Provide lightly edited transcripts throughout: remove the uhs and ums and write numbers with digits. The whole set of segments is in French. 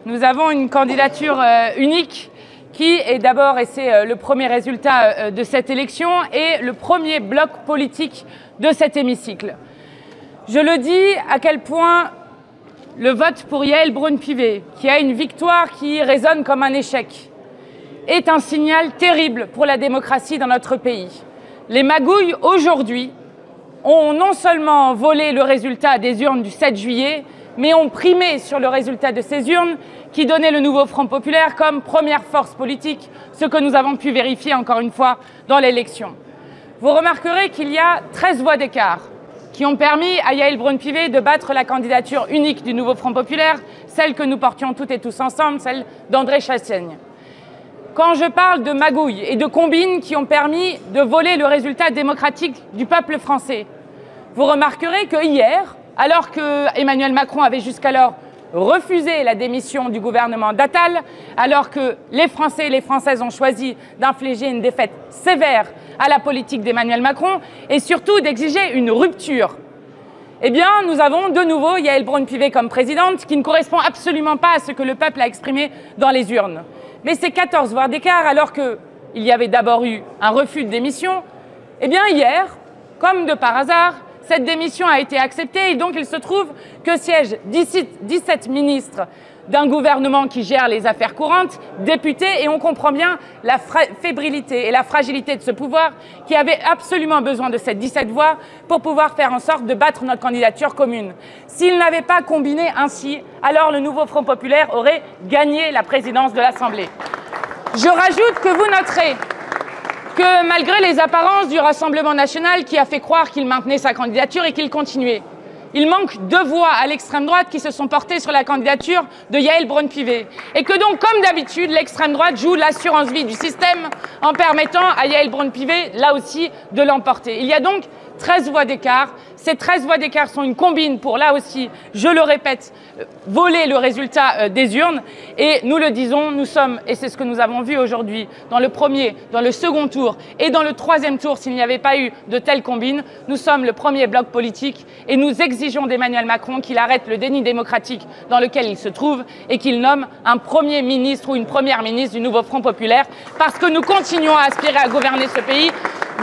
Nous avons une candidature unique qui est d'abord, et c'est le premier résultat de cette élection, et le premier bloc politique de cet hémicycle. Je le dis à quel point le vote pour Yaël Braun-Pivet, qui a une victoire qui résonne comme un échec, est un signal terrible pour la démocratie dans notre pays. Les magouilles, aujourd'hui, ont non seulement volé le résultat des urnes du 7 juillet, mais ont primé sur le résultat de ces urnes qui donnait le nouveau Front populaire comme première force politique, ce que nous avons pu vérifier encore une fois dans l'élection. Vous remarquerez qu'il y a 13 voix d'écart qui ont permis à Yaël Braun-Pivet de battre la candidature unique du nouveau Front populaire, celle que nous portions toutes et tous ensemble, celle d'André Chassaigne. Quand je parle de magouilles et de combines qui ont permis de voler le résultat démocratique du peuple français, vous remarquerez que hier, alors que Emmanuel Macron avait jusqu'alors refusé la démission du gouvernement d'Attal, alors que les Français et les Françaises ont choisi d'infliger une défaite sévère à la politique d'Emmanuel Macron et surtout d'exiger une rupture, eh bien, nous avons de nouveau Yaël Braun-Pivet comme présidente qui ne correspond absolument pas à ce que le peuple a exprimé dans les urnes. Mais ces 14 voix d'écart, alors qu'il y avait d'abord eu un refus de démission, eh bien hier, comme de par hasard, cette démission a été acceptée et donc il se trouve que siègent 17 ministres d'un gouvernement qui gère les affaires courantes, députés, et on comprend bien la fébrilité et la fragilité de ce pouvoir qui avait absolument besoin de ces 17 voix pour pouvoir faire en sorte de battre notre candidature commune. S'il n'avait pas combiné ainsi, alors le nouveau Front populaire aurait gagné la présidence de l'Assemblée. Je rajoute que vous noterez que malgré les apparences du Rassemblement national qui a fait croire qu'il maintenait sa candidature et qu'il continuait, il manque 2 voix à l'extrême droite qui se sont portées sur la candidature de Yaël Braun-Pivet. Et que donc, comme d'habitude, l'extrême droite joue l'assurance vie du système en permettant à Yaël Braun-Pivet, là aussi, de l'emporter. Il y a donc 13 voix d'écart. Ces 13 voix d'écart sont une combine pour, là aussi, je le répète, voler le résultat des urnes. Et nous le disons, nous sommes, et c'est ce que nous avons vu aujourd'hui, dans le premier, dans le second tour et dans le troisième tour, s'il n'y avait pas eu de telle combine, nous sommes le premier bloc politique et nous exigeons d'Emmanuel Macron qu'il arrête le déni démocratique dans lequel il se trouve et qu'il nomme un premier ministre ou une première ministre du nouveau Front populaire, parce que nous continuons à aspirer à gouverner ce pays,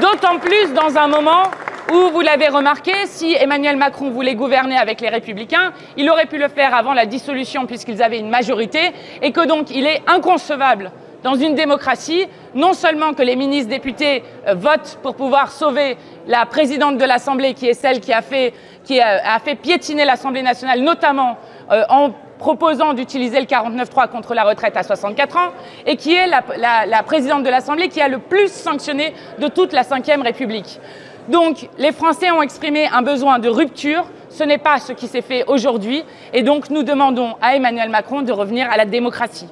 d'autant plus dans un moment où, vous l'avez remarqué, si Emmanuel Macron voulait gouverner avec les Républicains, il aurait pu le faire avant la dissolution puisqu'ils avaient une majorité et que donc il est inconcevable dans une démocratie, non seulement que les ministres députés votent pour pouvoir sauver la présidente de l'Assemblée qui est celle qui a fait piétiner l'Assemblée nationale, notamment en proposant d'utiliser le 49.3 contre la retraite à 64 ans, et qui est la présidente de l'Assemblée qui a le plus sanctionné de toute la Ve République. Donc, les Français ont exprimé un besoin de rupture. Ce n'est pas ce qui s'est fait aujourd'hui. Et donc, nous demandons à Emmanuel Macron de revenir à la démocratie.